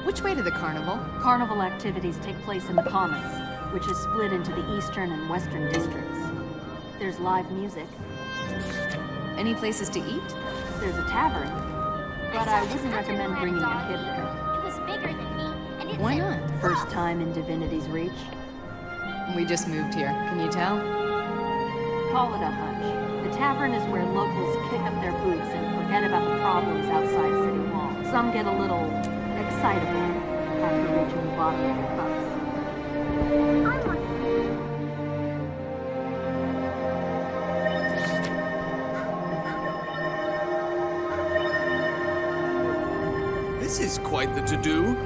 Which way to the carnival? Carnival activities take place in the Commons, which is split into the eastern and western districts. There's live music. Any places to eat? There's a tavern, but I wouldn't recommend bringing your kid there. It was bigger than me, and it Why said, not? First time in Divinity's Reach. We just moved here. Can you tell? Call it a hunch. The tavern is where locals kick up their boots and forget about the problems outside city walls. Some get a little excitable after reaching the bottom of their cups. This is quite the to-do.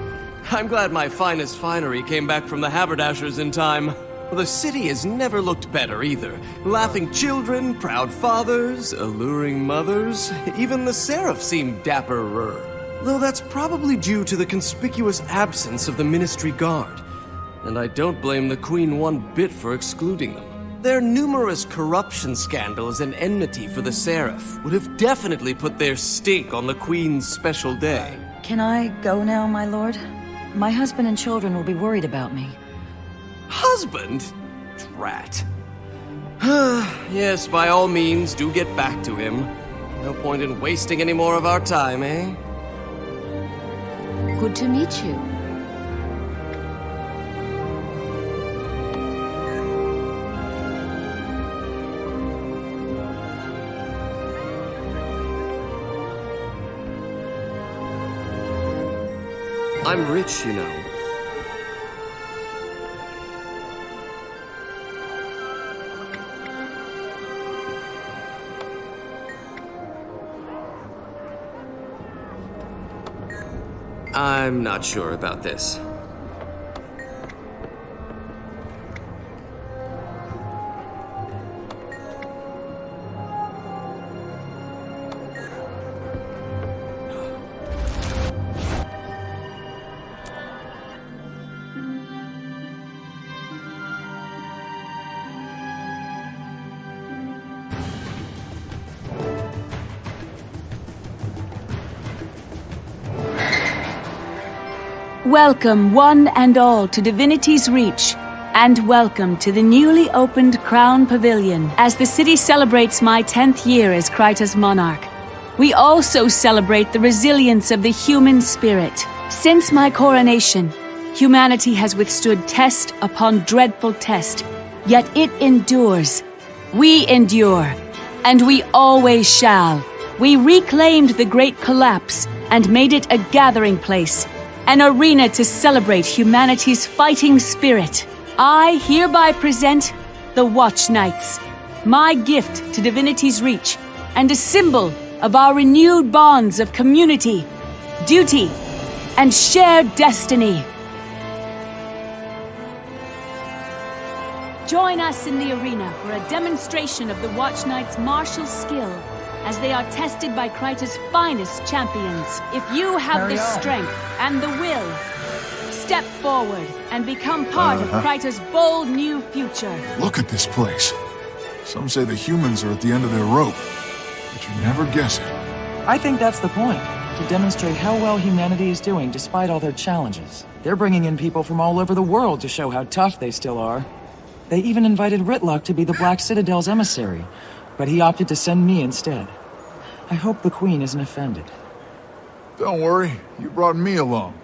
I'm glad my finest finery came back from the haberdashers in time. The city has never looked better either. Laughing children, proud fathers, alluring mothers. Even the seraph seem dapperer. Though that's probably due to the conspicuous absence of the Ministry Guard. And I don't blame the Queen one bit for excluding them. Their numerous corruption scandals and enmity for the seraph would have definitely put their stink on the Queen's special day. Can I go now, my lord? My husband and children will be worried about me. Husband? Drat. Yes, by all means, do get back to him. No point in wasting any more of our time, eh? Good to meet you. I'm rich, you know. I'm not sure about this. Welcome, one and all, to Divinity's Reach, and welcome to the newly opened Crown Pavilion. As the city celebrates my 10th year as Kryta's monarch, we also celebrate the resilience of the human spirit. Since my coronation, humanity has withstood test upon dreadful test, yet it endures. We endure, and we always shall. We reclaimed the Great Collapse and made it a gathering place, an arena to celebrate humanity's fighting spirit. I hereby present the Watch Knights, my gift to Divinity's Reach, and a symbol of our renewed bonds of community, duty, and shared destiny. Join us in the arena for a demonstration of the Watch Knights' martial skill as they are tested by Kryta's finest champions. If you have the strength and the will, step forward and become part of Kryta's bold new future. Look at this place. Some say the humans are at the end of their rope, but you never guess it. I think that's the point, to demonstrate how well humanity is doing despite all their challenges. They're bringing in people from all over the world to show how tough they still are. They even invited Ritlock to be the Black Citadel's emissary, but he opted to send me instead. I hope the Queen isn't offended. Don't worry, you brought me along.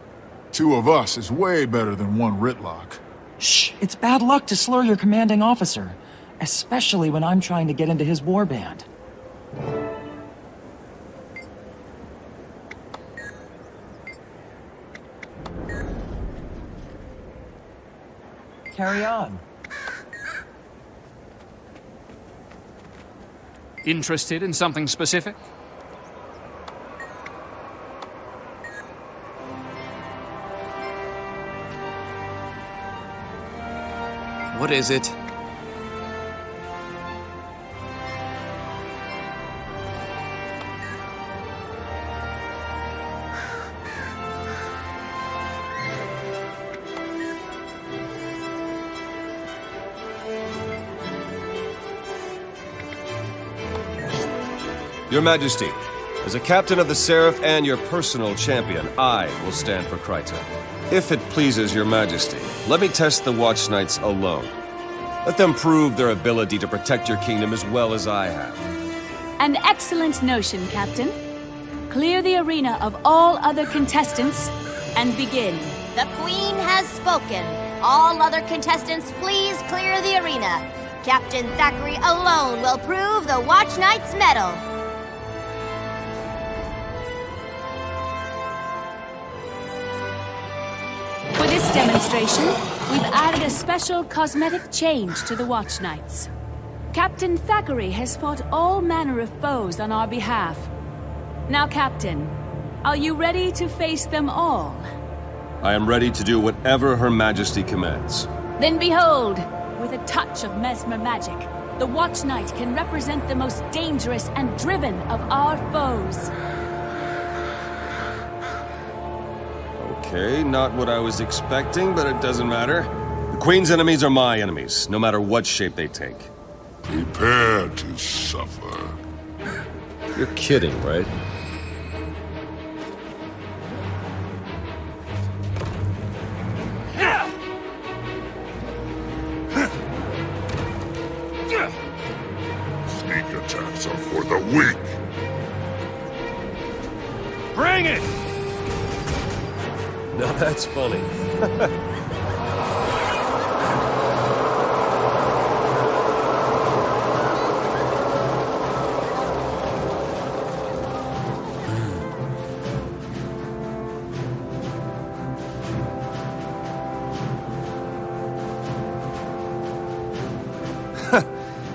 2 of us is way better than 1 Ritlock. Shh, it's bad luck to slur your commanding officer, especially when I'm trying to get into his warband. Carry on. Interested in something specific? What is it? Your Majesty, As a captain of the Seraph and your personal champion, I will stand for Kryta. If it pleases your majesty, let me test the Watch Knights alone. Let them prove their ability to protect your kingdom as well as I have. An excellent notion, Captain. Clear the arena of all other contestants and begin. The Queen has spoken. All other contestants, please clear the arena. Captain Thackeray alone will prove the Watch Knight's mettle. For this demonstration, we've added a special cosmetic change to the Watch Knights. Captain Thackeray has fought all manner of foes on our behalf. Now, Captain, are you ready to face them all? I am ready to do whatever Her Majesty commands. Then behold, with a touch of mesmer magic, the Watch Knight can represent the most dangerous and driven of our foes. Okay, not what I was expecting, but it doesn't matter. The Queen's enemies are my enemies, no matter what shape they take. Prepare to suffer. You're kidding, right? Sneak attacks are for the weak. Bring it! Now that's funny.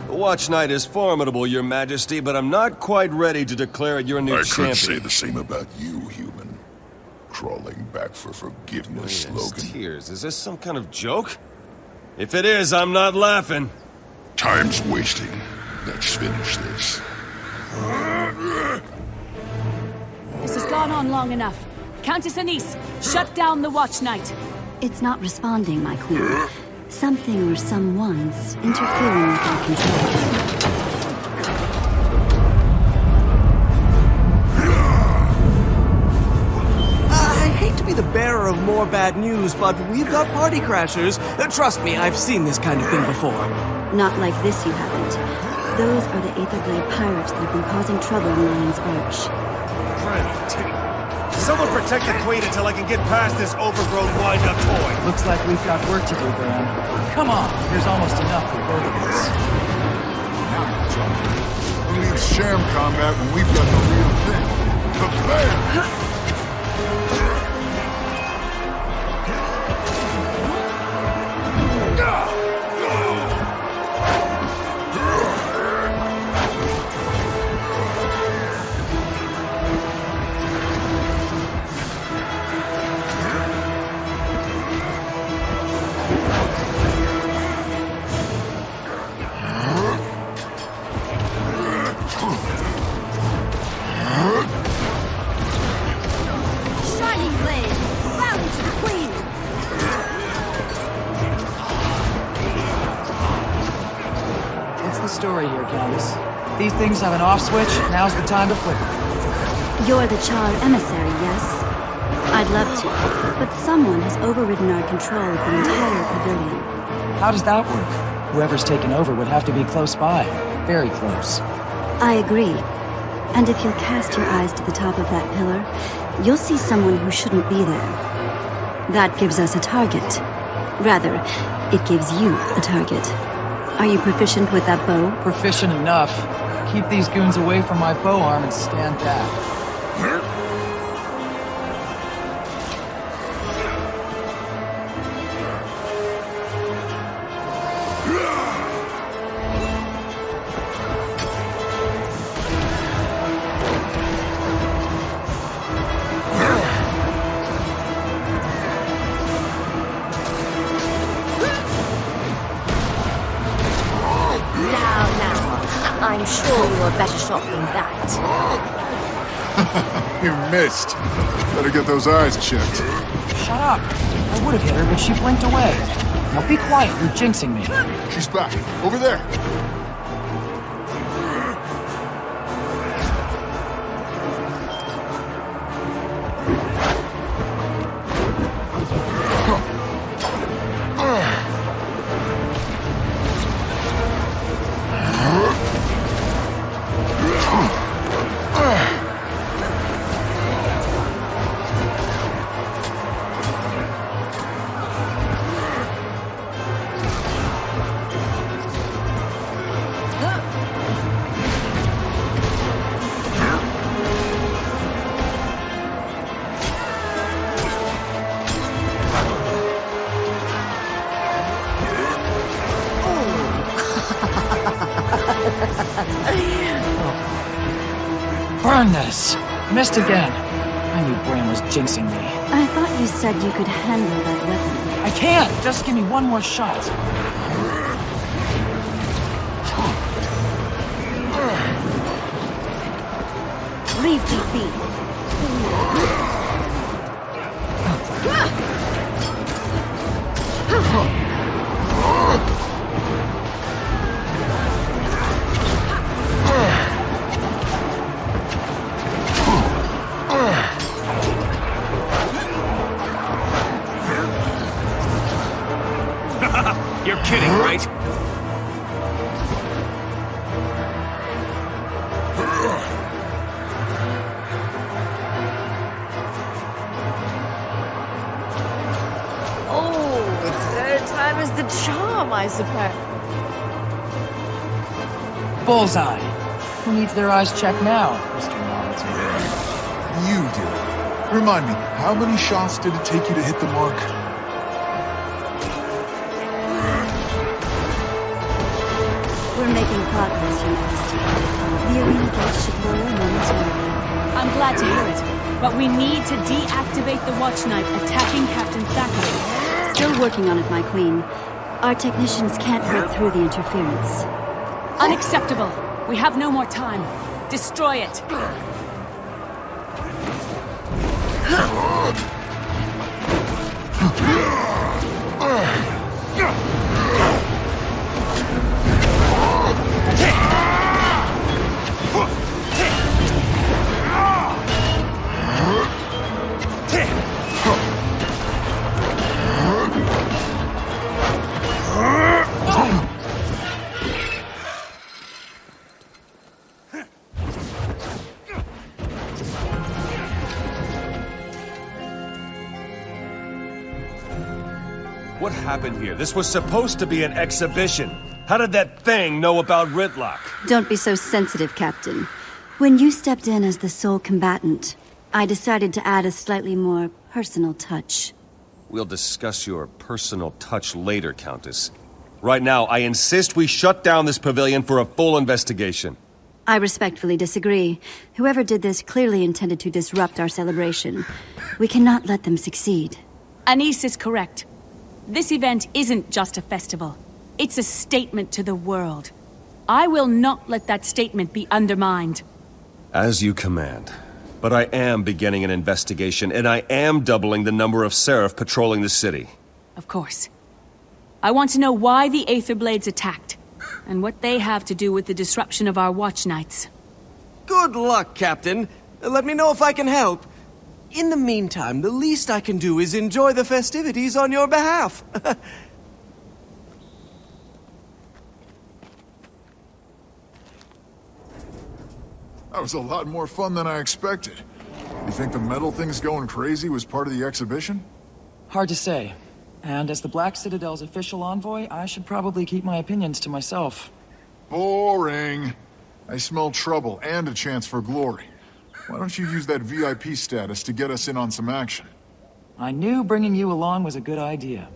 Watch Knight is formidable, Your Majesty, but I'm not quite ready to declare it your new champion. I could say the same about you, human. Crawling back for forgiveness, Logan. Tears. Is this some kind of joke? If it is, I'm not laughing. Time's wasting. Let's finish this. This has gone on long enough. Countess Anise, shut down the Watch Knight. It's not responding, my queen. Something or someone's interfering with our control. I hate to be the bearer of more bad news, but we've got party crashers. Trust me, I've seen this kind of thing before. Not like this, you haven't. Those are the Aetherblade pirates that have been causing trouble in Lion's Arch. Someone protect the Queen until I can get past this overgrown wind-up toy. Looks like we've got work to do, Graham. Come on, there's almost enough for both of us. Who needs sham combat when we've got the real thing? Prepare! Story here, Candace. These things have an off switch, now's the time to flip it. You're the charred emissary, yes? I'd love to, but someone has overridden our control of the entire pavilion. How does that work? Whoever's taken over would have to be close by. Very close. I agree. And if you'll cast your eyes to the top of that pillar, you'll see someone who shouldn't be there. That gives us a target. Rather, it gives you a target. Are you proficient with that bow? Proficient enough. Keep these goons away from my bow arm and stand back. I'm sure you're a better shot than that. You missed. Better get those eyes checked. Shut up. I would have hit her, but she blinked away. Now be quiet, you're jinxing me. She's back. Over there. Burn this! Missed again. I knew Bram was jinxing me. I thought you said you could handle that weapon. I can't! Just give me one more shot. 3 feet. You're kidding, right? Third time is the charm, I suppose. Bullseye. Who needs their eyes checked now, Mr. Novelty? You did. Remind me, how many shots did it take you to hit the mark? We're making progress, Your Majesty. The arena gates should lower momentarily. I'm glad to hear it, but we need to deactivate the Watch Knight attacking Captain Thackeray. Still working on it, my queen. Our technicians can't break through the interference. Unacceptable. We have no more time. Destroy it. What happened here? This was supposed to be an exhibition. How did that thing know about Ritlock? Don't be so sensitive, Captain. When you stepped in as the sole combatant, I decided to add a slightly more personal touch. We'll discuss your personal touch later, Countess. Right now, I insist we shut down this pavilion for a full investigation. I respectfully disagree. Whoever did this clearly intended to disrupt our celebration. We cannot let them succeed. Anise is correct. This event isn't just a festival. It's a statement to the world. I will not let that statement be undermined. As you command. But I am beginning an investigation, and I am doubling the number of Seraph patrolling the city. Of course. I want to know why the Aetherblades attacked, and what they have to do with the disruption of our Watch Knights. Good luck, Captain. Let me know if I can help. In the meantime, the least I can do is enjoy the festivities on your behalf. That was a lot more fun than I expected. You think the metal thing's going crazy was part of the exhibition? Hard to say. And as the Black Citadel's official envoy, I should probably keep my opinions to myself. Boring. I smell trouble and a chance for glory. Why don't you use that VIP status to get us in on some action? I knew bringing you along was a good idea.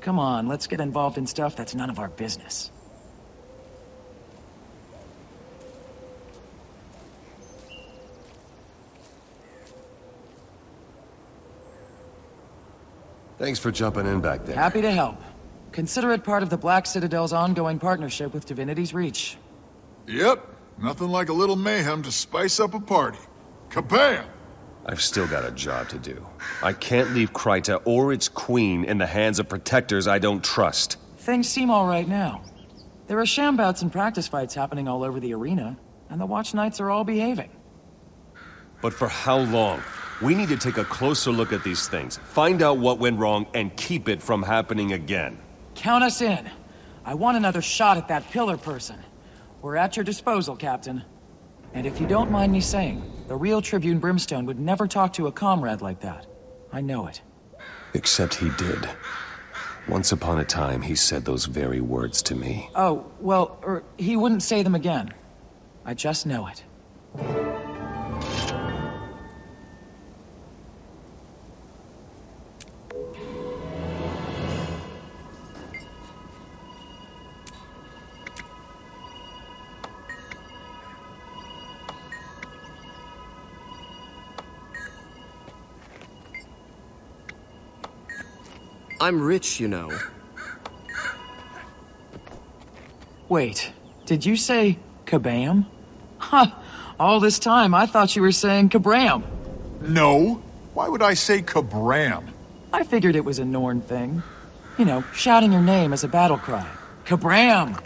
Come on, let's get involved in stuff that's none of our business. Thanks for jumping in back there. Happy to help. Consider it part of the Black Citadel's ongoing partnership with Divinity's Reach. Yep. Nothing like a little mayhem to spice up a party. Kabam! I've still got a job to do. I can't leave Kryta or its queen in the hands of protectors I don't trust. Things seem all right now. There are shambouts and practice fights happening all over the arena, and the Watch Knights are all behaving. But for how long? We need to take a closer look at these things, find out what went wrong, and keep it from happening again. Count us in. I want another shot at that pillar person. We're at your disposal, Captain. And if you don't mind me saying, the real Tribune Brimstone would never talk to a comrade like that. I know it. Except he did. Once upon a time, he said those very words to me. Oh, well, he wouldn't say them again. I just know it. I'm rich, you know. Wait, did you say kabam? Ha! All this time I thought you were saying kabram. No. Why would I say kabram? I figured it was a Norn thing. You know, shouting your name as a battle cry. Kabram!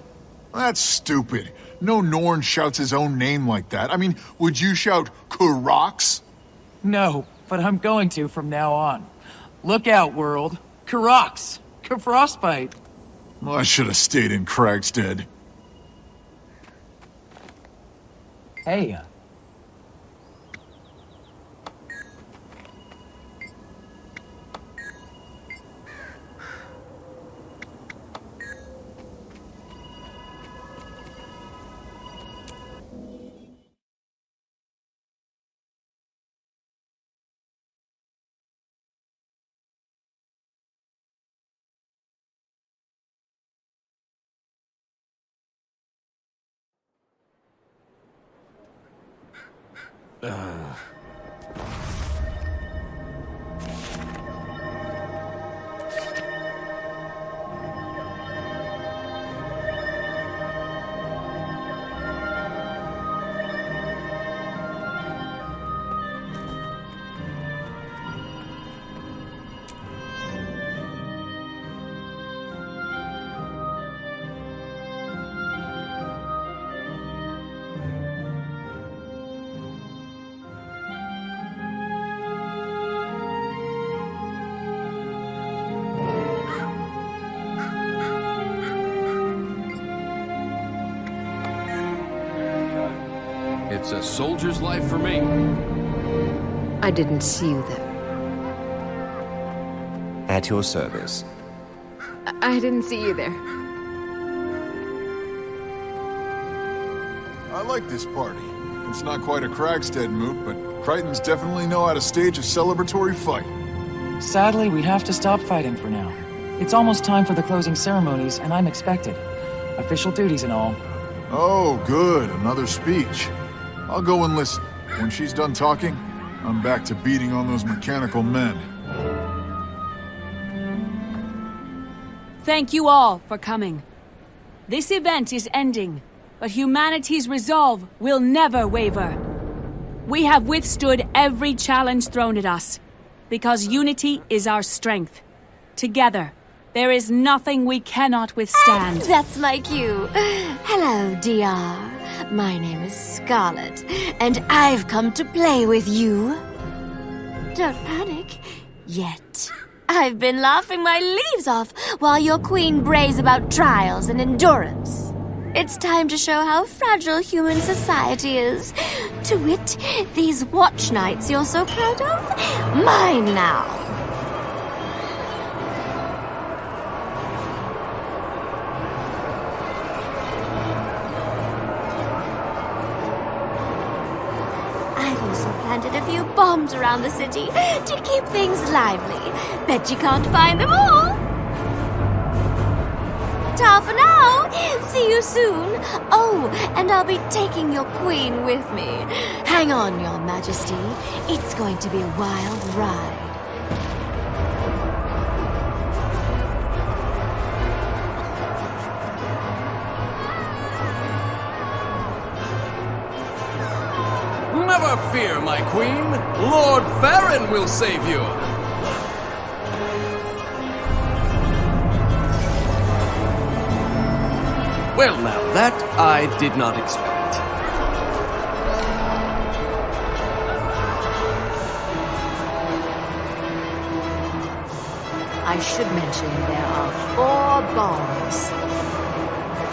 That's stupid. No Norn shouts his own name like that. I mean, would you shout Karox? No, but I'm going to from now on. Look out, world. Karox! Frostbite! Well, I should have stayed in Cragstead. Hey. It's a soldier's life for me. I didn't see you there. At your service. I didn't see you there. I like this party. It's not quite a Cragstead moot, but Crichtons definitely know how to stage a celebratory fight. Sadly, we have to stop fighting for now. It's almost time for the closing ceremonies, and I'm expected. Official duties and all. Oh, good. Another speech. I'll go and listen. When she's done talking, I'm back to beating on those mechanical men. Thank you all for coming. This event is ending, but humanity's resolve will never waver. We have withstood every challenge thrown at us, because unity is our strength. Together, there is nothing we cannot withstand. That's my cue. Hello, DR. My name is Scarlet, and I've come to play with you. Don't panic. Yet. I've been laughing my leaves off while your queen brays about trials and endurance. It's time to show how fragile human society is. To wit, these watch nights you're so proud of? Mine now. Planted a few bombs around the city to keep things lively. Bet you can't find them all. Ta for now. See you soon. Oh, and I'll be taking your queen with me. Hang on, Your Majesty. It's going to be a wild ride. Never fear, my queen. Lord Farron will save you. Well, now that I did not expect. I should mention there are 4 bombs.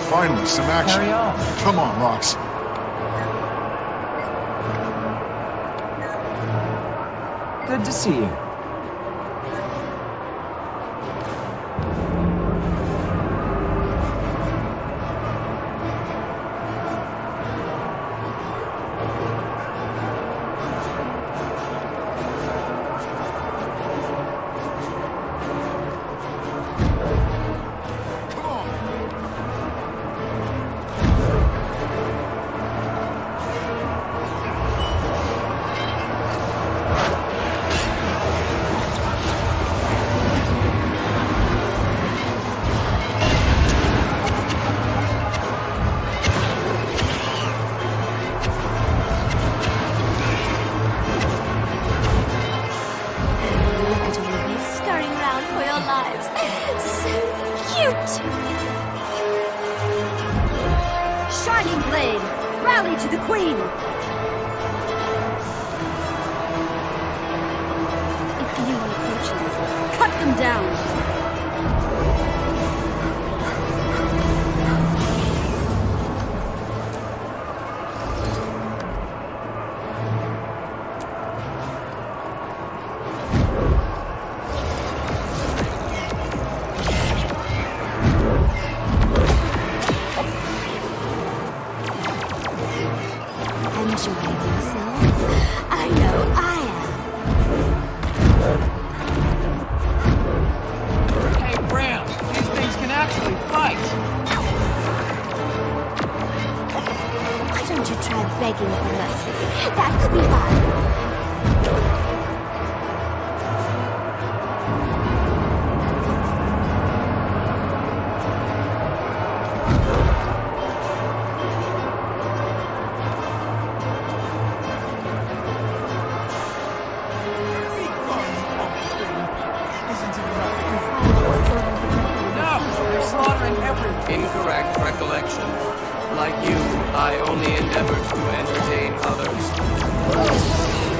Finally, some action. Carry on. Come on, Rox. Good to see you. Rally to the Queen! If anyone approaches, cut them down! Enjoying yourself? I know I am. Hey, Bram! These things can actually fight! Why don't you try begging for mercy? That could be fun. Incorrect recollection. Like you, I only endeavored to entertain others.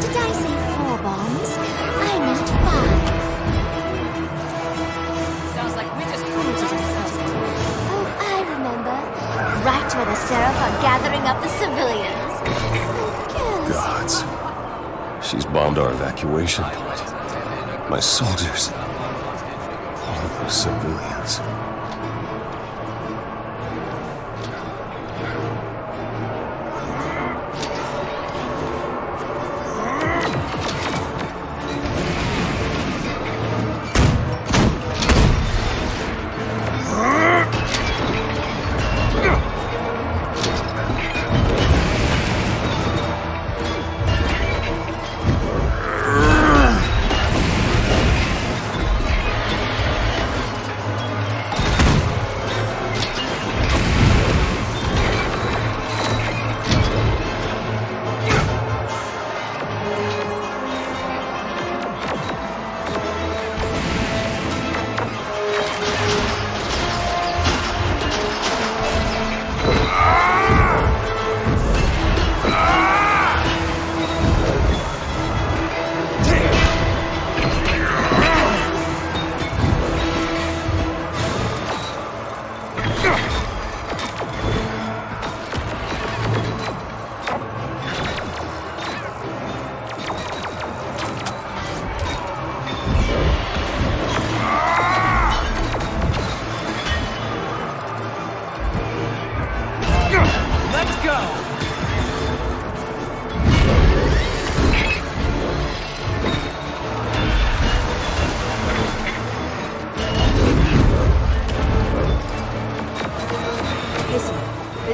Did I say 4 bombs? I meant 5. Sounds like we just proved to ourselves. Oh, I remember. Right where the Seraph are gathering up the civilians. Gods. She's bombed our evacuation point. My soldiers. All of those civilians.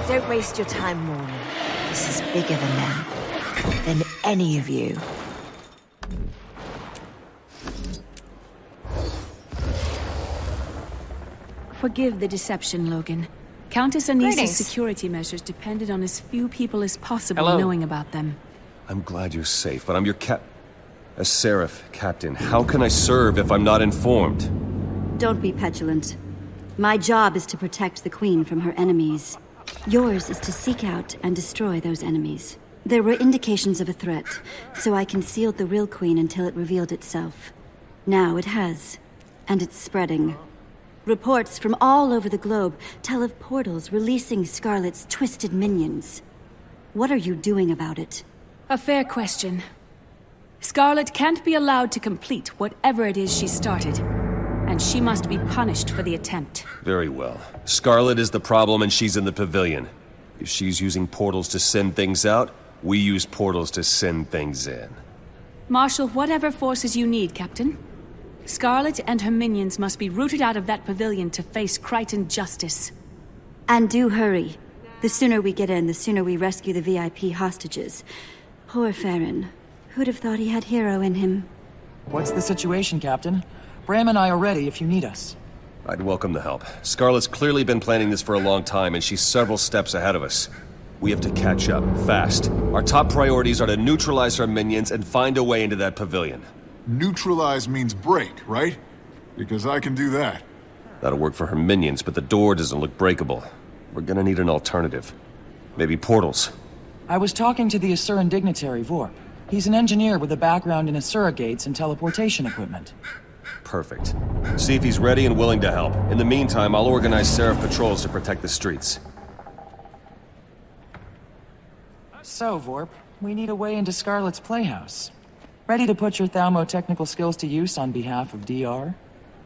Don't waste your time mourning. This is bigger than them. Than any of you. Forgive the deception, Logan. Countess Anisa's Greetings. security measures depended on as few people as possible knowing about them. I'm glad you're safe, but I'm your a Seraph captain. How can I serve if I'm not informed? Don't be petulant. My job is to protect the Queen from her enemies. Yours is to seek out and destroy those enemies. There were indications of a threat, so I concealed the real Queen until it revealed itself. Now it has, and it's spreading. Reports from all over the globe tell of portals releasing Scarlet's twisted minions. What are you doing about it? A fair question. Scarlet can't be allowed to complete whatever it is she started, and she must be punished for the attempt. Very well. Scarlet is the problem and she's in the pavilion. If she's using portals to send things out, we use portals to send things in. Marshal whatever forces you need, Captain. Scarlet and her minions must be rooted out of that pavilion to face Crichton justice. And do hurry. The sooner we get in, the sooner we rescue the VIP hostages. Poor Farron. Who'd have thought he had hero in him? What's the situation, Captain? Bram and I are ready if you need us. I'd welcome the help. Scarlet's clearly been planning this for a long time, and she's several steps ahead of us. We have to catch up, fast. Our top priorities are to neutralize her minions and find a way into that pavilion. Neutralize means break, right? Because I can do that. That'll work for her minions, but the door doesn't look breakable. We're gonna need an alternative. Maybe portals. I was talking to the Asuran dignitary, Vorp. He's an engineer with a background in Asura gates and teleportation equipment. Perfect. See if he's ready and willing to help. In the meantime, I'll organize Seraph patrols to protect the streets. So, Vorp, we need a way into Scarlet's Playhouse. Ready to put your Thalmo-technical skills to use on behalf of DR?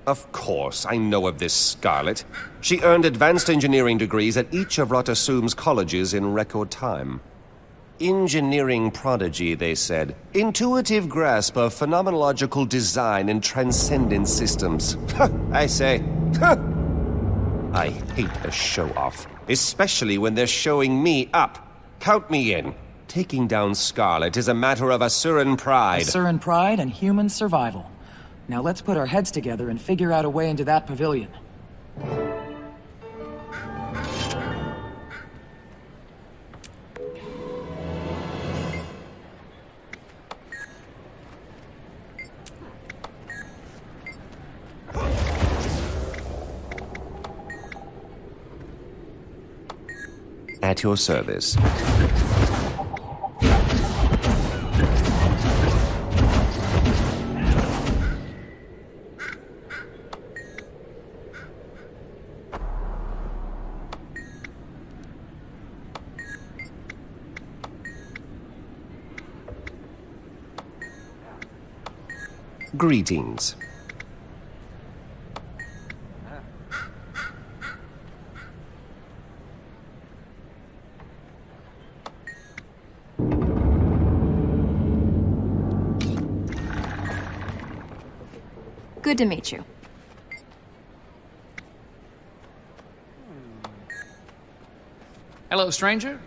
Of course, I know of this Scarlet. She earned advanced engineering degrees at each of Ratasum's colleges in record time. Engineering prodigy, they said. Intuitive grasp of phenomenological design and transcendent systems. I say, I hate a show-off. Especially when they're showing me up. Count me in. Taking down Scarlet is a matter of Asuran pride. Asuran pride and human survival. Now let's put our heads together and figure out a way into that pavilion. At your service. Greetings. Good to meet you. Hello, stranger.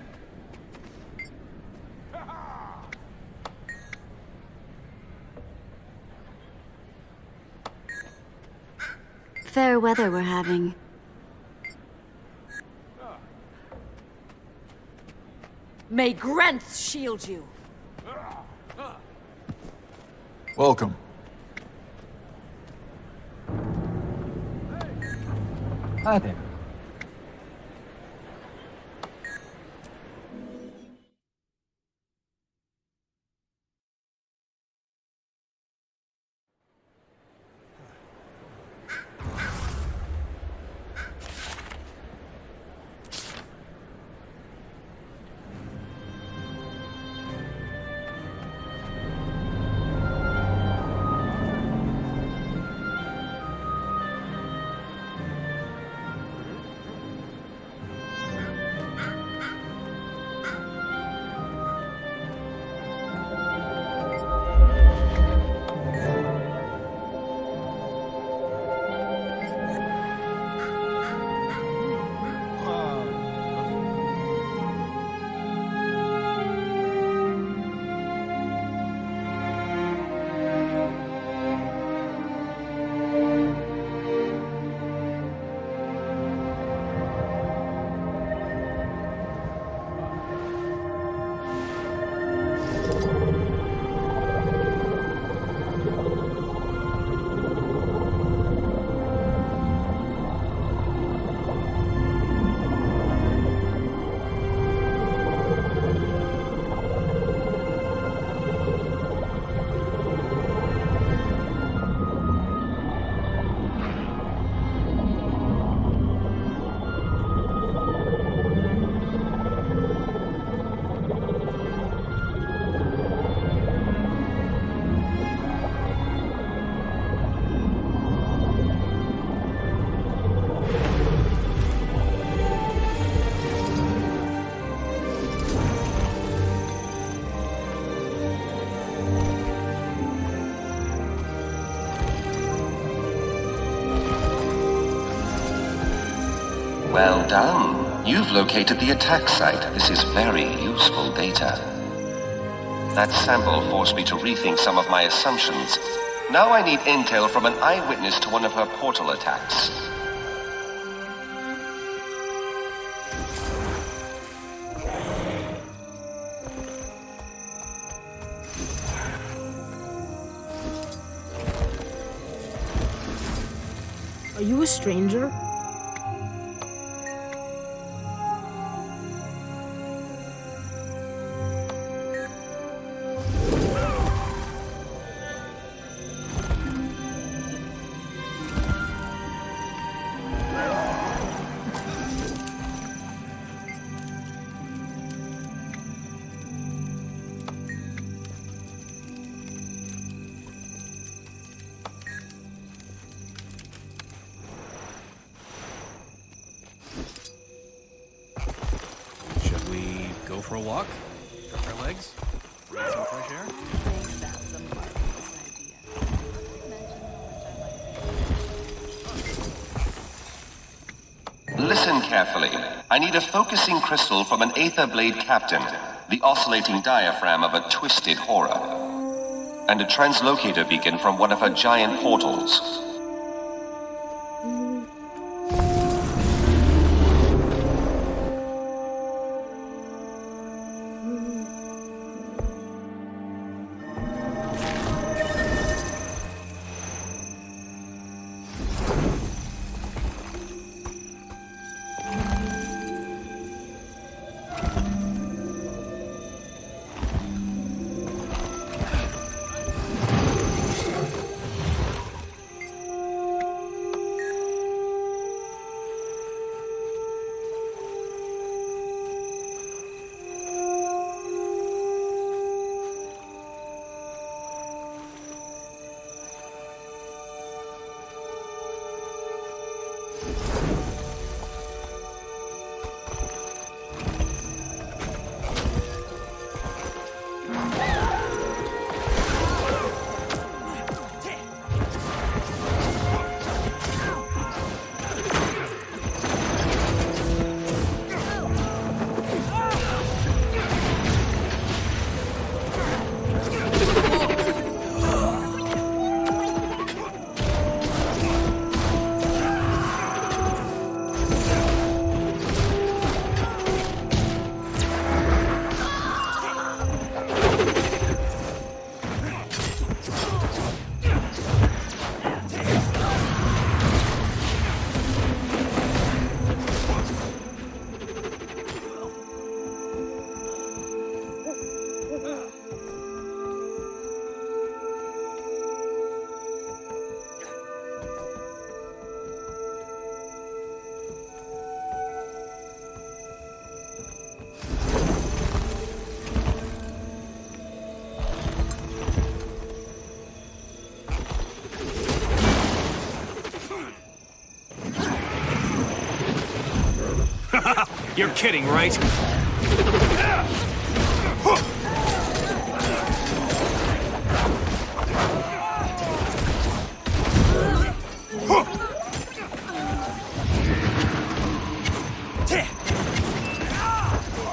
Fair weather we're having. May Grenth shield you. Welcome. Hi there. Well done. You've located the attack site. This is very useful data. That sample forced me to rethink some of my assumptions. Now I need intel from an eyewitness to one of her portal attacks. Are you a stranger? a walk? Stretch our legs? Get some fresh air? Listen carefully. I need a focusing crystal from an Aether Blade Captain, the oscillating diaphragm of a twisted horror, and a translocator beacon from one of her giant portals. You're kidding, right?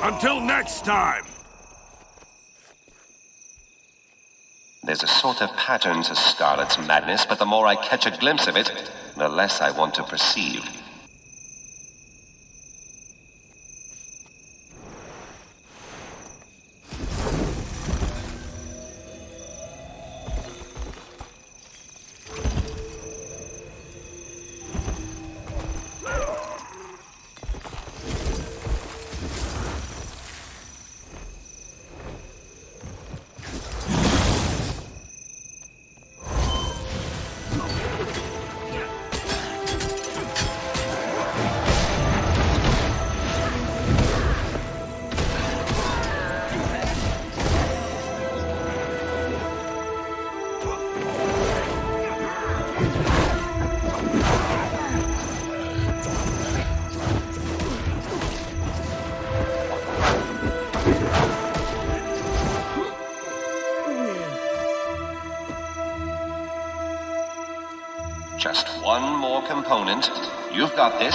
Until next time! There's a sort of pattern to Scarlet's madness, but the more I catch a glimpse of it, the less I want to perceive. Just one more component. You've got this.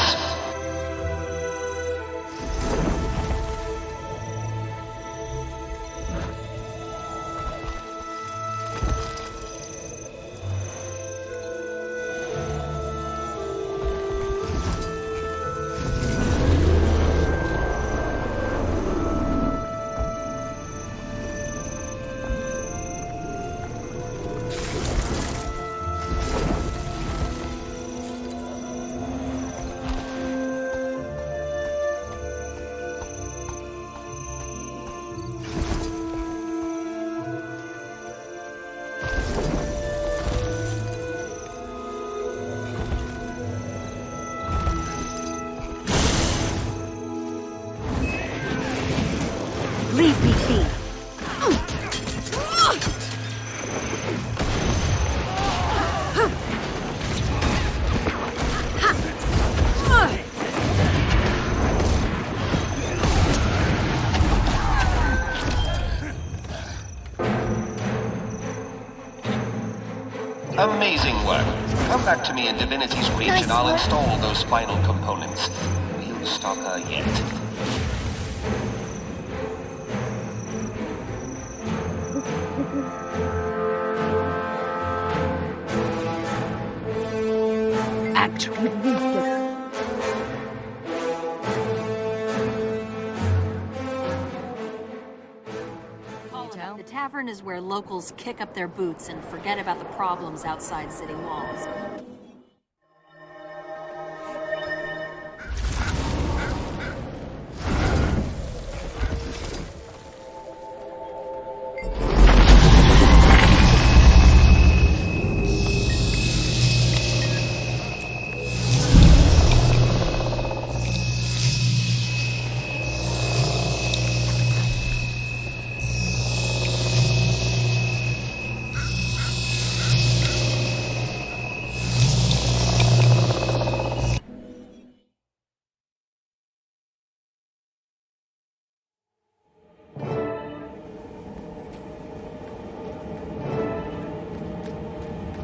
Come back to me in Divinity's Reach and I'll install those final components. We'll stop her yet. The tavern is where locals kick up their boots and forget about the problems outside city walls.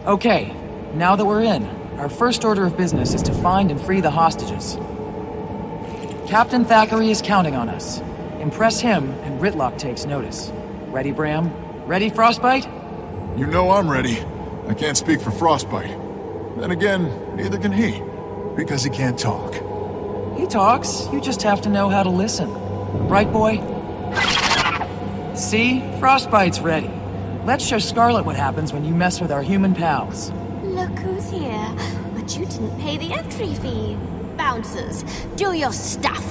Okay, now that we're in, our first order of business is to find and free the hostages. Captain Thackeray is counting on us. Impress him, and Ritlock takes notice. Ready, Bram? Ready, Frostbite? You know I'm ready. I can't speak for Frostbite. Then again, neither can he, because he can't talk. He talks, you just have to know how to listen. Right, boy? See? Frostbite's ready. Let's show Scarlet what happens when you mess with our human pals. Look who's here. But you didn't pay the entry fee. Bouncers, do your stuff.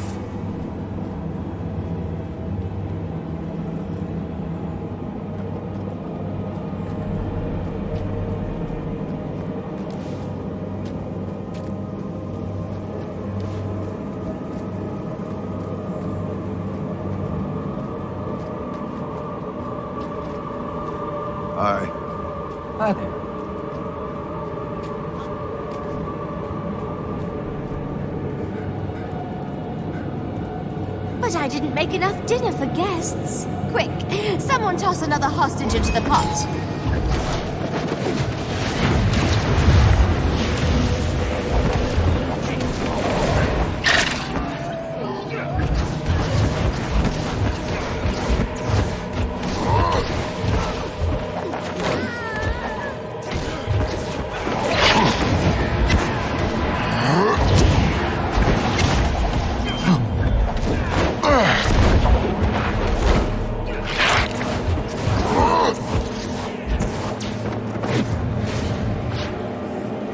Hi. Hi there. But I didn't make enough dinner for guests. Quick, someone toss another hostage into the pot.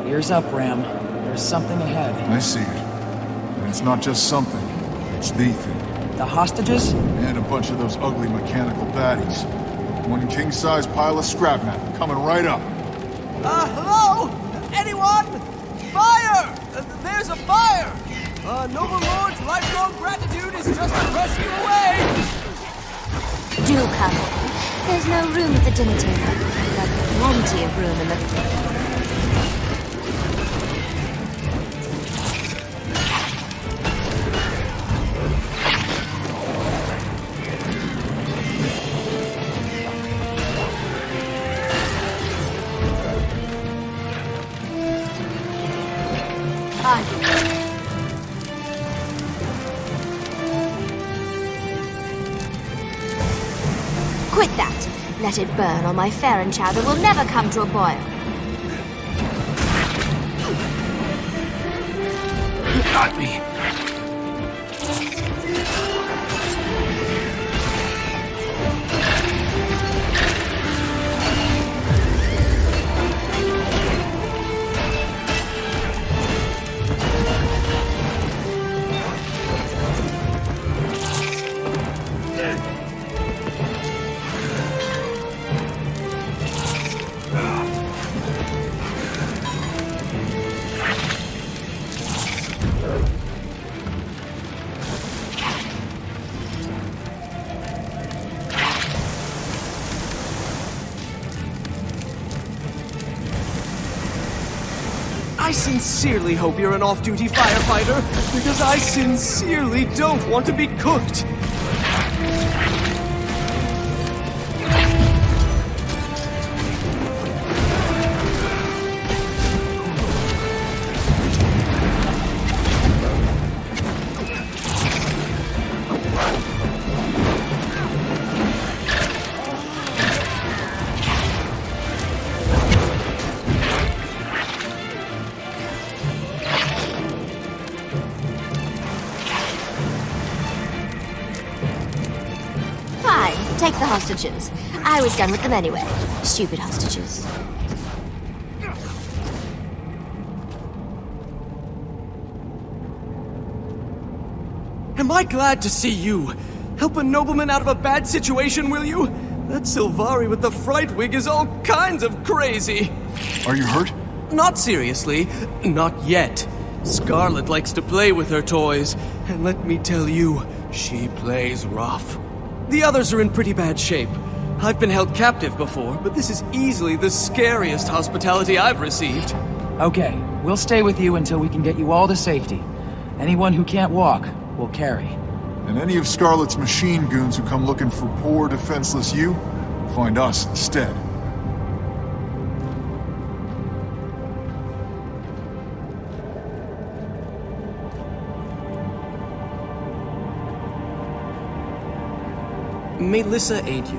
Ears up, Ram. There's something ahead. I see it. And it's not just something. It's the thing. The hostages? And a bunch of those ugly mechanical baddies. One king-size pile of scrap metal coming right up. Hello? Anyone? Fire! There's a fire! Noble Lord's lifelong gratitude is just a rescue away! Do come. There's no room at the dinner table, but plenty of room in the... Quit that. Let it burn, or my Farron chowder will never come to a boil. You got me. I sincerely hope you're an off-duty firefighter, because I sincerely don't want to be cooked. The hostages. I was done with them anyway. Stupid hostages. Am I glad to see you? Help a nobleman out of a bad situation, will you? That Sylvari with the fright wig is all kinds of crazy. Are you hurt? Not seriously. Not yet. Scarlet likes to play with her toys, and let me tell you, she plays rough. The others are in pretty bad shape. I've been held captive before, but this is easily the scariest hospitality I've received. Okay, we'll stay with you until we can get you all to safety. Anyone who can't walk, we'll carry. And any of Scarlet's machine goons who come looking for poor, defenseless you, find us instead. May Lissa aid you.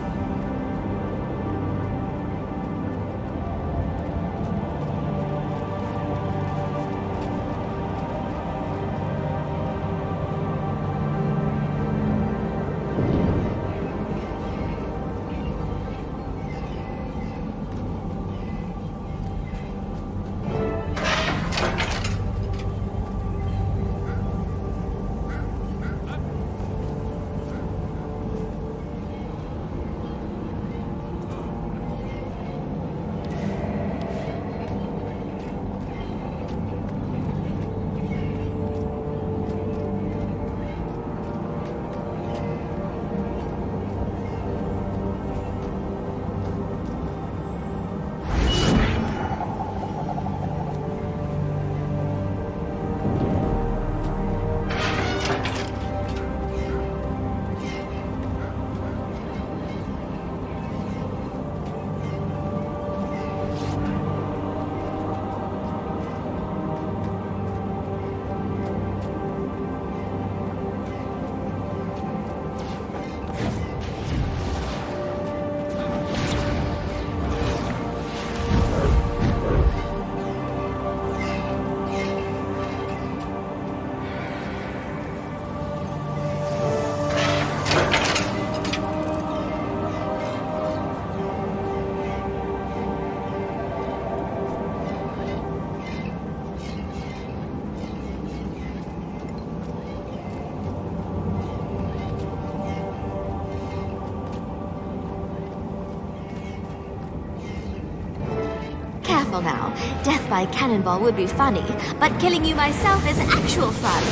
Careful now. Death by cannonball would be funny, but killing you myself is actual fun.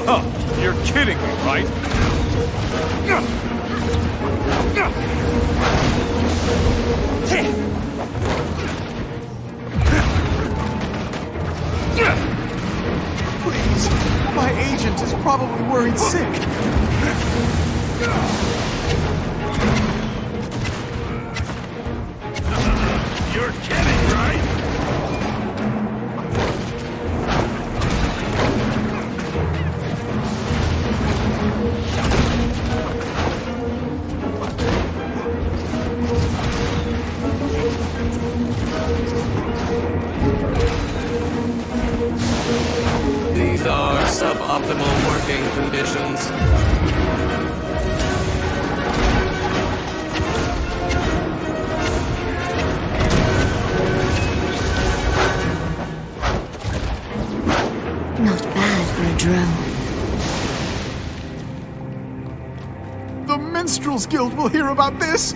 Oh, you're kidding me, right? Please, my agent is probably worried sick. You're kidding, right? These are suboptimal working conditions. Not bad for a drone. The Minstrels Guild will hear about this!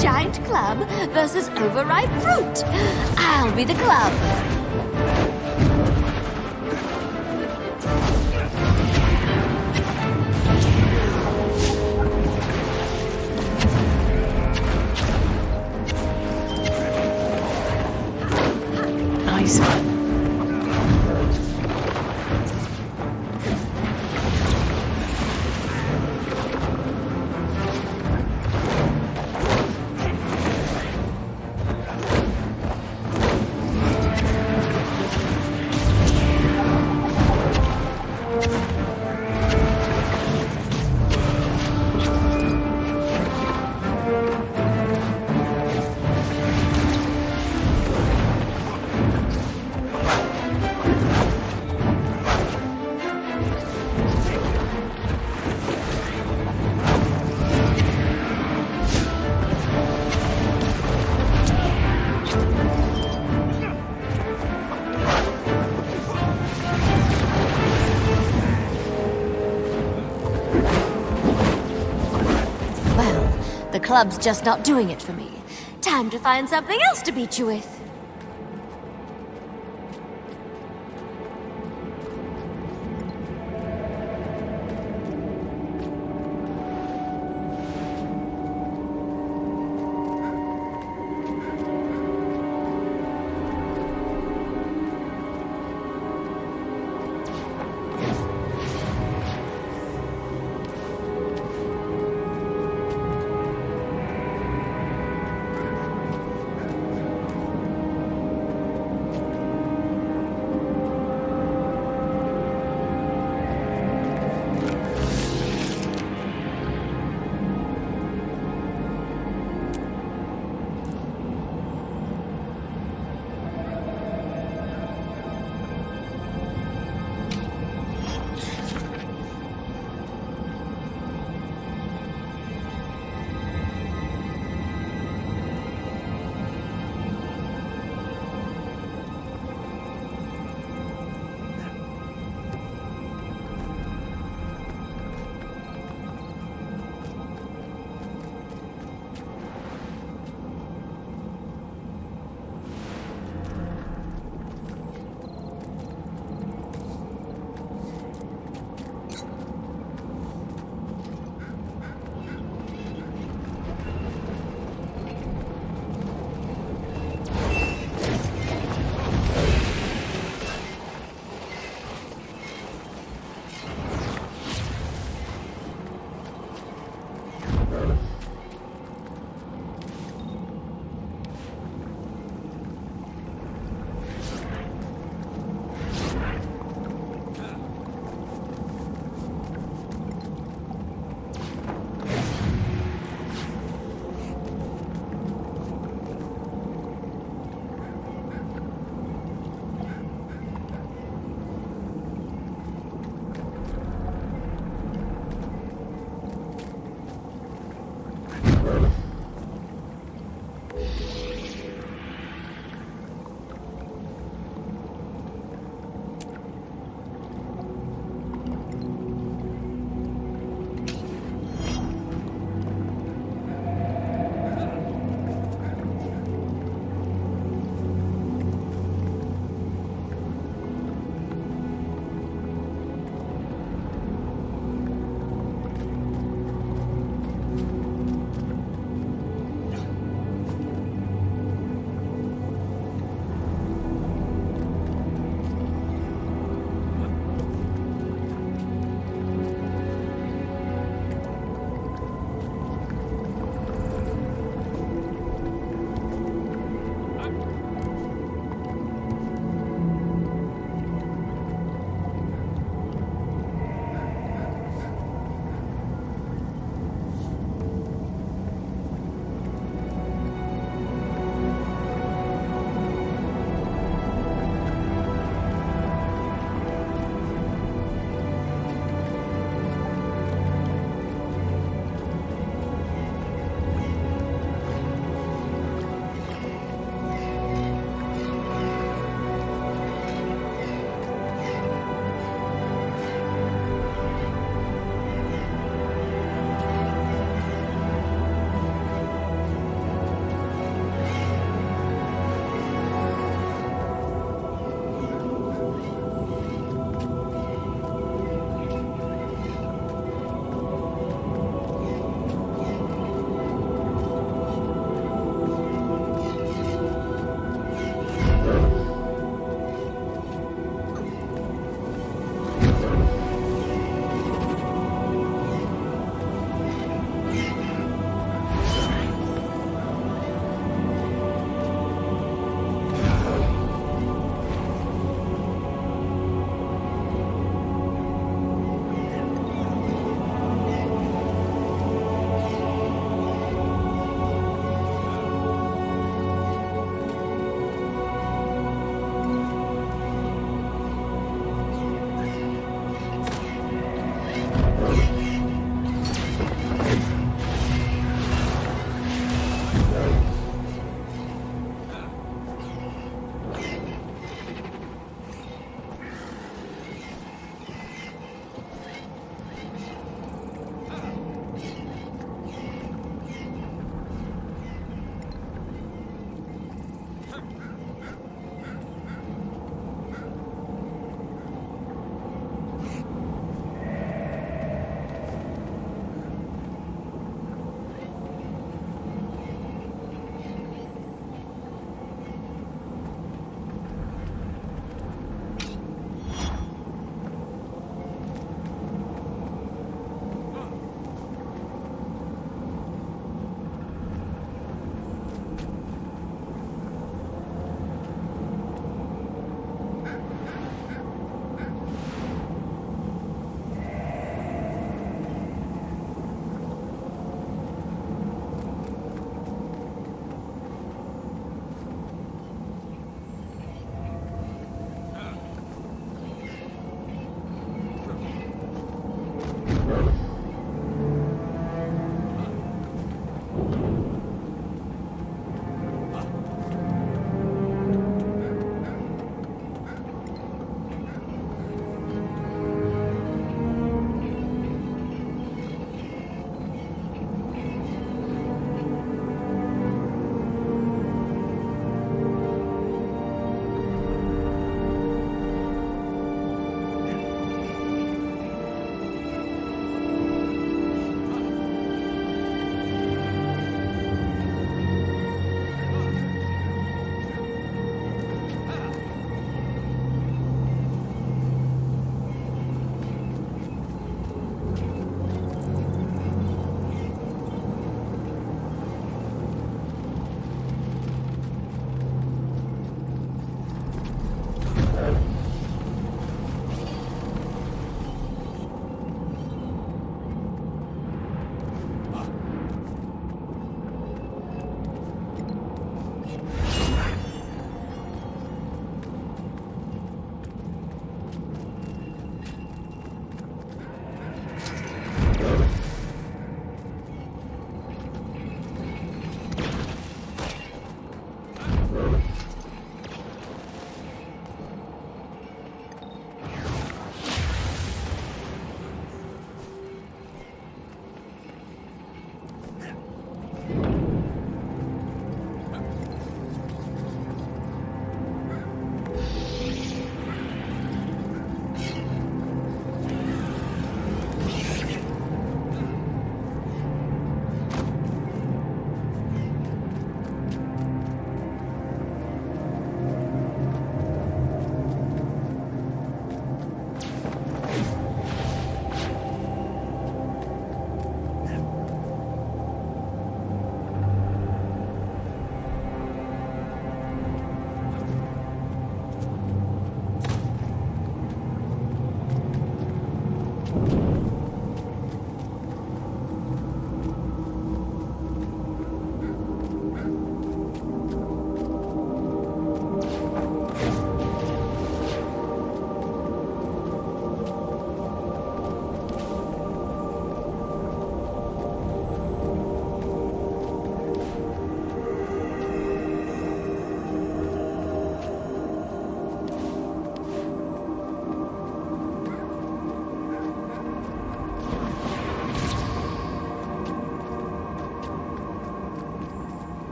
Giant club versus overripe fruit. I'll be the club. Nice. The club's just not doing it for me. Time to find something else to beat you with.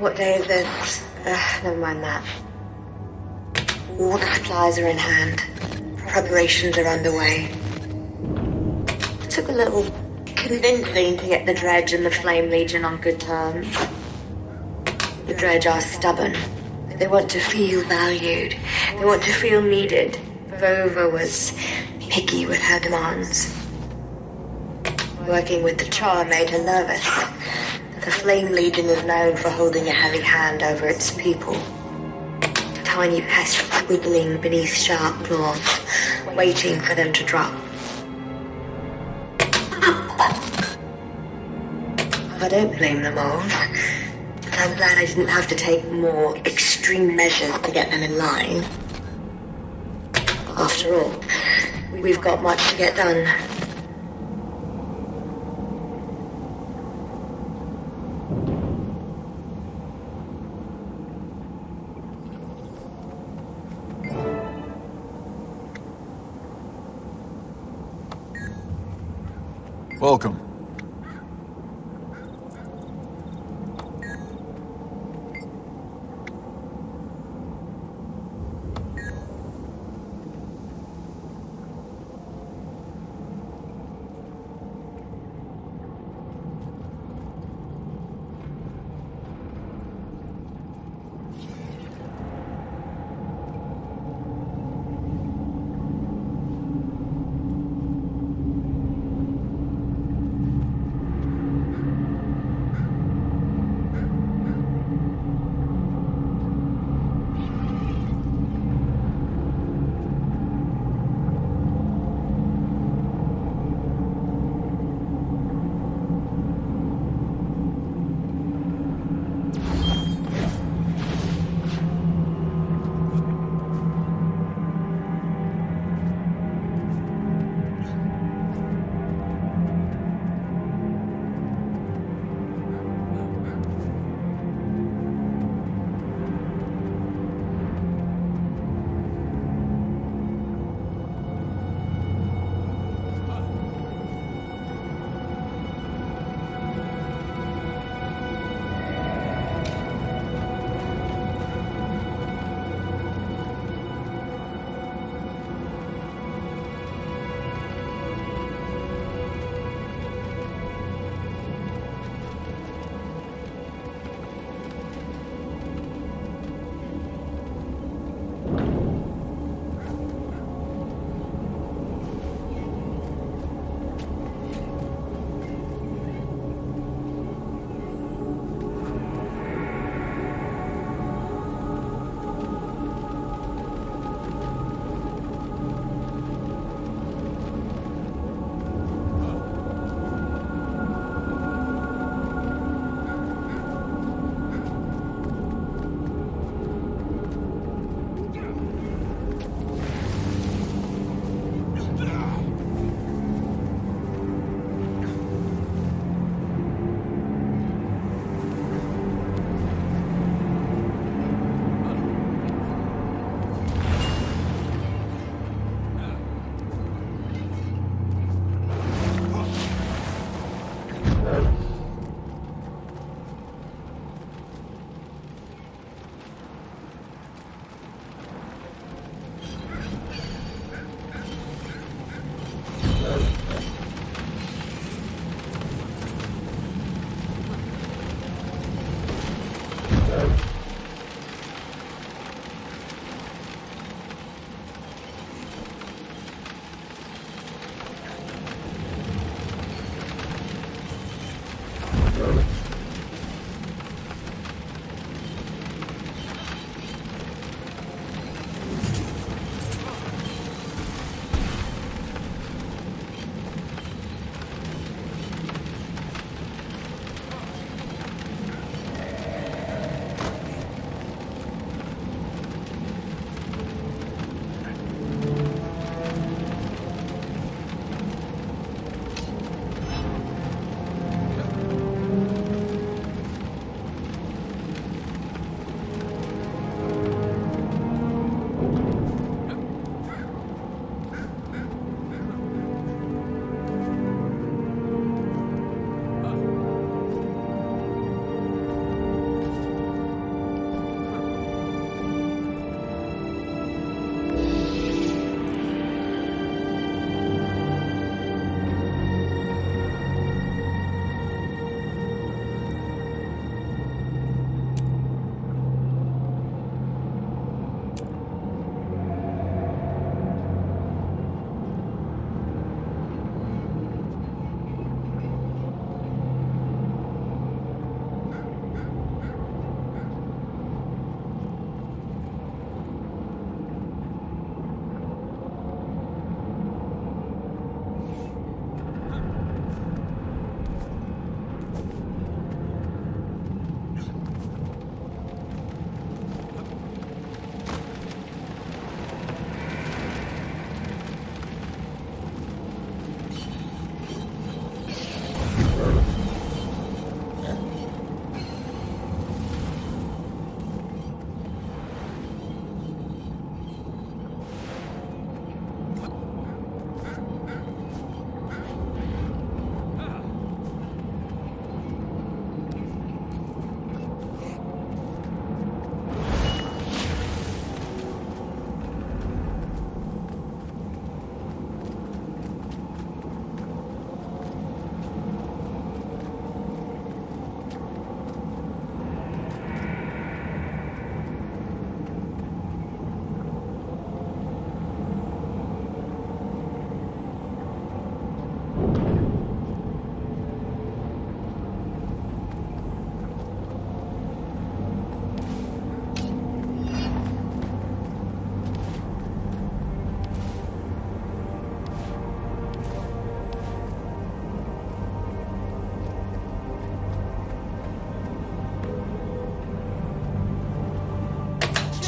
What day is it? Never mind that. All the supplies are in hand. Preparations are underway. It took a little convincing to get the Dredge and the Flame Legion on good terms. The Dredge are stubborn. They want to feel valued. They want to feel needed. Vova was picky with her demands. Working with the Char made her nervous. The Flame Legion is known for holding a heavy hand over its people. Tiny pests wiggling beneath sharp claws, waiting for them to drop. I don't blame them all. But I'm glad I didn't have to take more extreme measures to get them in line. After all, we've got much to get done. Welcome.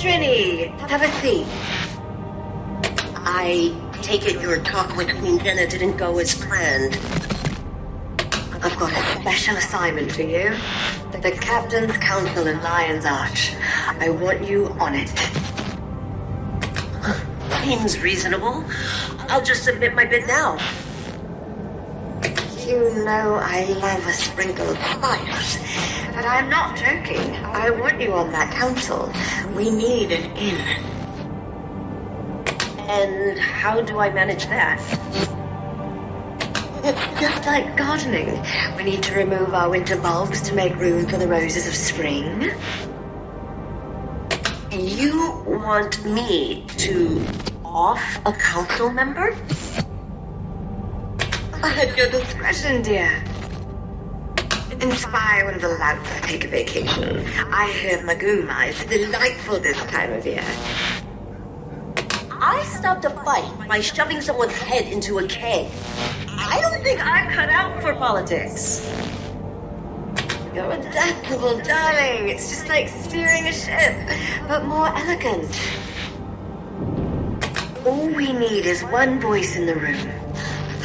Trini, have a seat. I take it your talk with Queen Jenna didn't go as planned. I've got a special assignment for you. The Captain's Council in Lion's Arch. I want you on it. Seems reasonable. I'll just submit my bid now. You know I love a sprinkle of spice. But I'm not joking. I want you on that council. We need an inn. And how do I manage that? Just like gardening. We need to remove our winter bulbs to make room for the roses of spring. You want me to off a council member? At your discretion, dear. Inspire one of the louts to take a vacation. I hear Maguma is delightful this time of year. I stopped a fight by shoving someone's head into a keg. I don't think I'm cut out for politics. You're adaptable, darling. It's just like steering a ship, but more elegant. All we need is one voice in the room.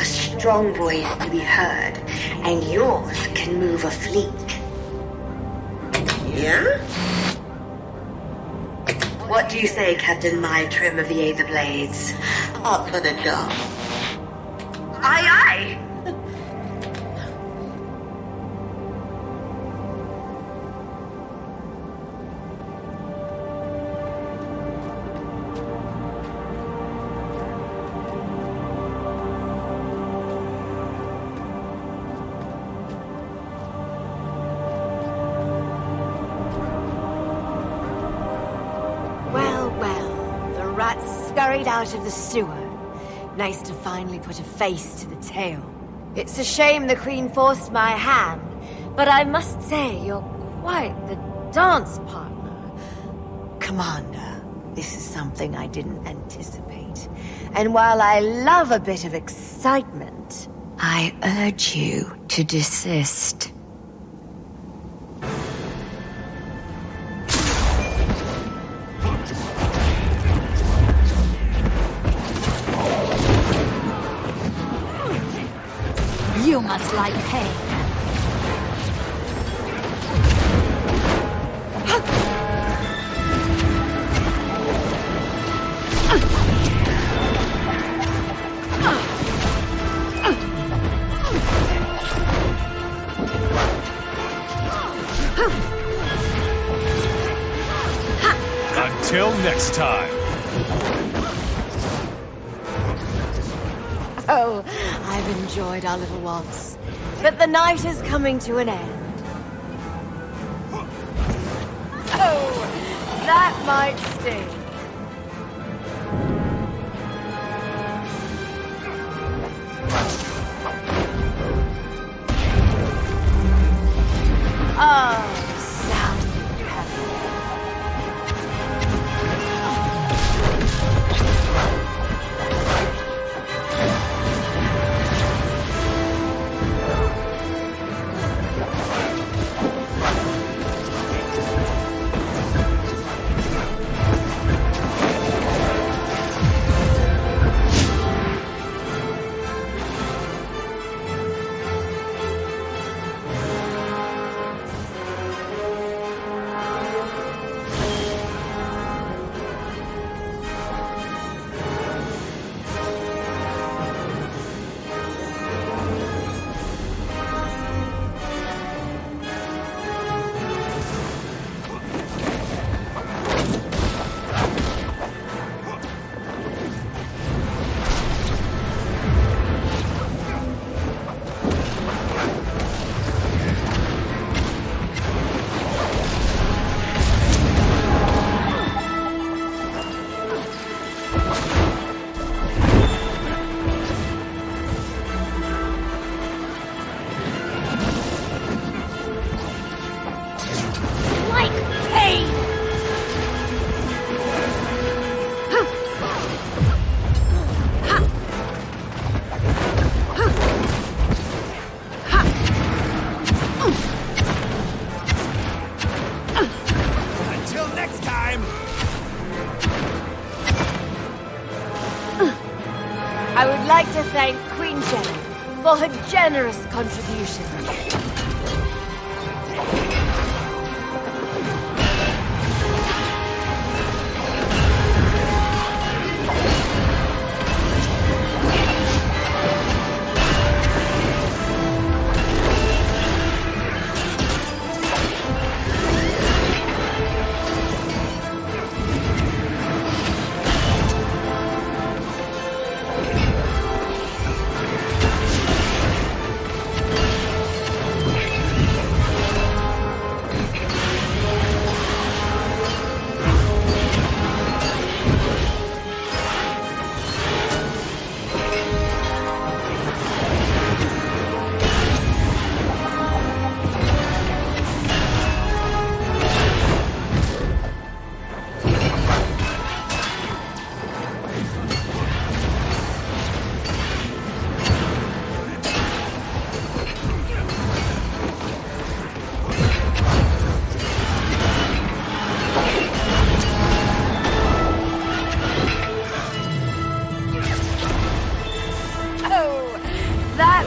A strong voice to be heard. And yours can move a fleet. Yeah? What do you say, Captain My Trim of the Aether Blades? Up for the job. Aye, aye! Scurried out of the sewer. Nice to finally put a face to the tail. It's a shame the Queen forced my hand, but I must say you're quite the dance partner. Commander, this is something I didn't anticipate. And while I love a bit of excitement, I urge you to desist. You must like pain. Until next time. Oh, I've enjoyed our little waltz, but the night is coming to an end. Oh, that might sting. Oh, sound of heaven. thank Queen Jenny for her generous contribution.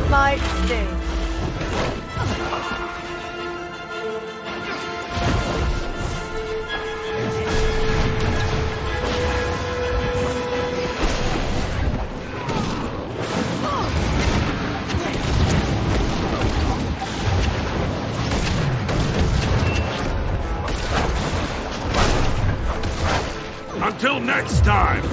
Might sting. Until next time!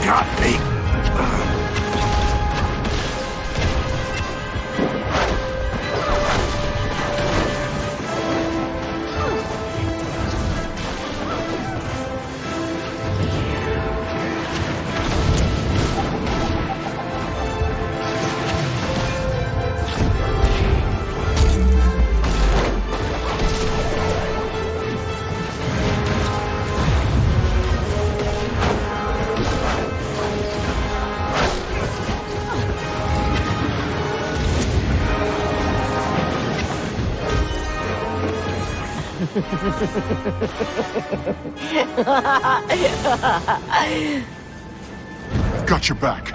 Got me! I've got your back.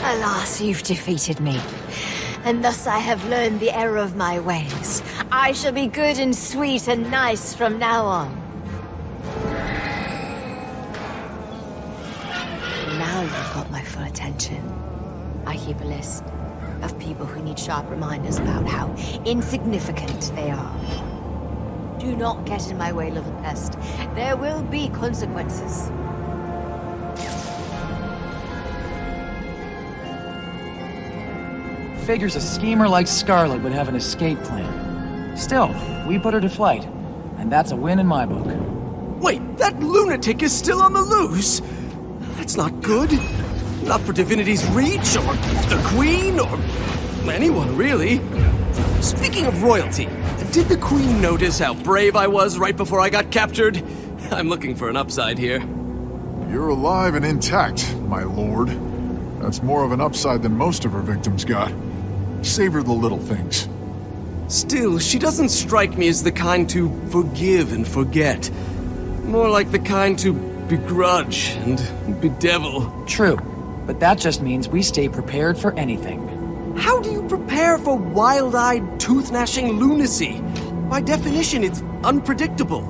Alas, you've defeated me. And thus I have learned the error of my ways. I shall be good and sweet and nice from now on. Now you've got my full attention. I keep a list of people who need sharp reminders about how insignificant they are. Do not get in my way, little pest. There will be consequences. Figures a schemer like Scarlet would have an escape plan. Still, we put her to flight, and that's a win in my book. Wait, that lunatic is still on the loose? That's not good. Not for Divinity's Reach, or the Queen, or anyone, really. Speaking of royalty, did the Queen notice how brave I was right before I got captured? I'm looking for an upside here. You're alive and intact, my lord. That's more of an upside than most of her victims got. Savor the little things. Still, she doesn't strike me as the kind to forgive and forget. More like the kind to begrudge and bedevil. True, but that just means we stay prepared for anything. How do you prepare for wild-eyed, tooth-gnashing lunacy? By definition, it's unpredictable.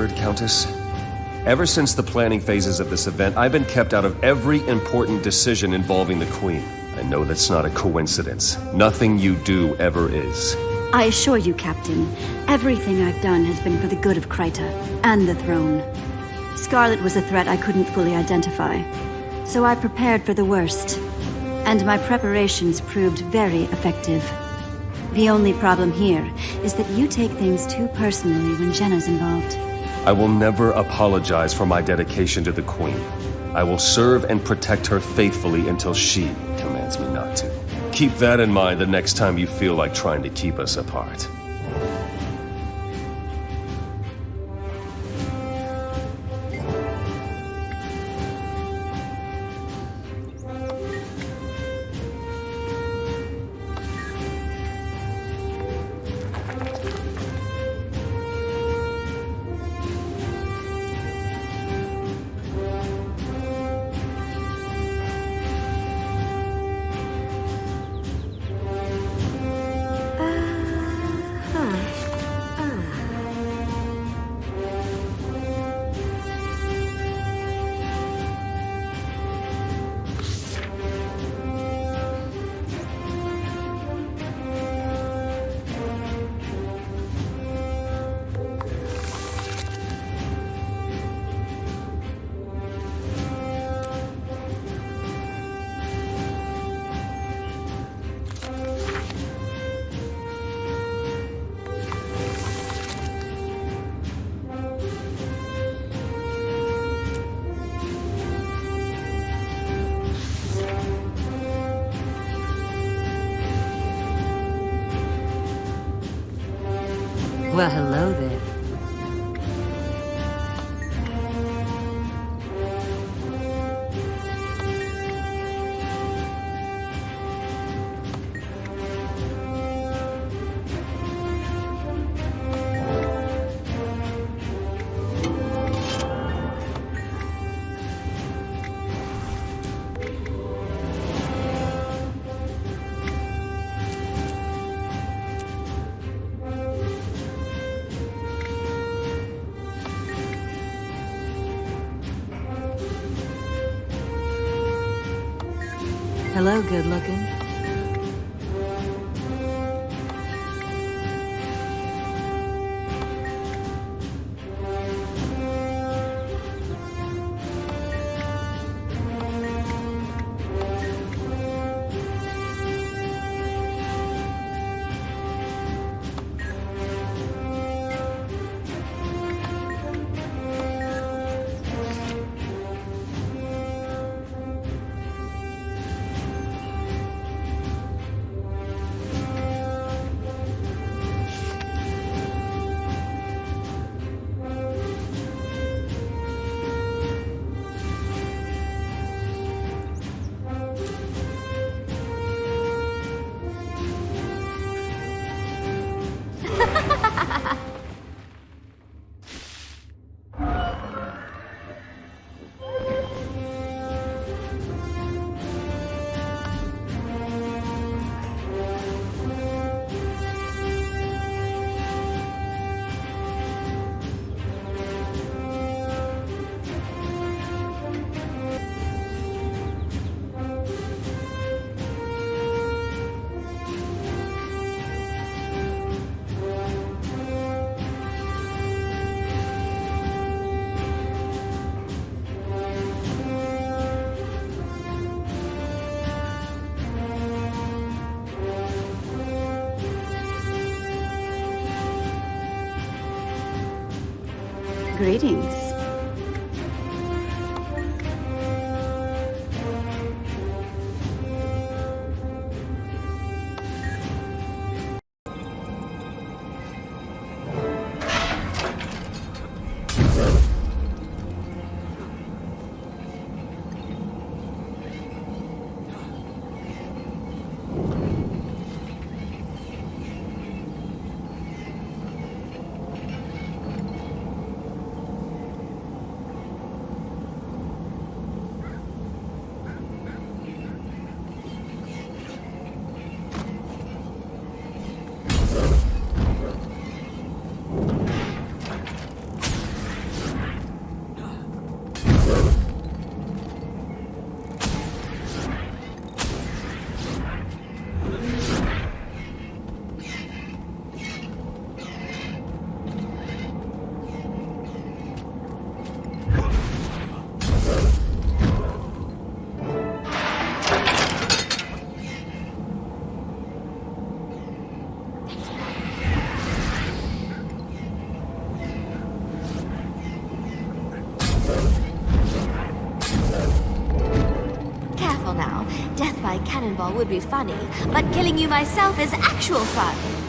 word, Countess? Ever since the planning phases of this event, I've been kept out of every important decision involving the Queen. I And no, that's not a coincidence. Nothing you do ever is. I assure you, Captain, everything I've done has been for the good of Kryta and the throne. Scarlet was a threat I couldn't fully identify, so I prepared for the worst. And my preparations proved very effective. The only problem here is that you take things too personally when Jenna's involved. I will never apologize for my dedication to the Queen. I will serve and protect her faithfully until she commands me not to. Keep that in mind the next time you feel like trying to keep us apart. Well, hello there. Hello, good looking. Greetings. fly cannonball would be funny, but killing you myself is actual fun.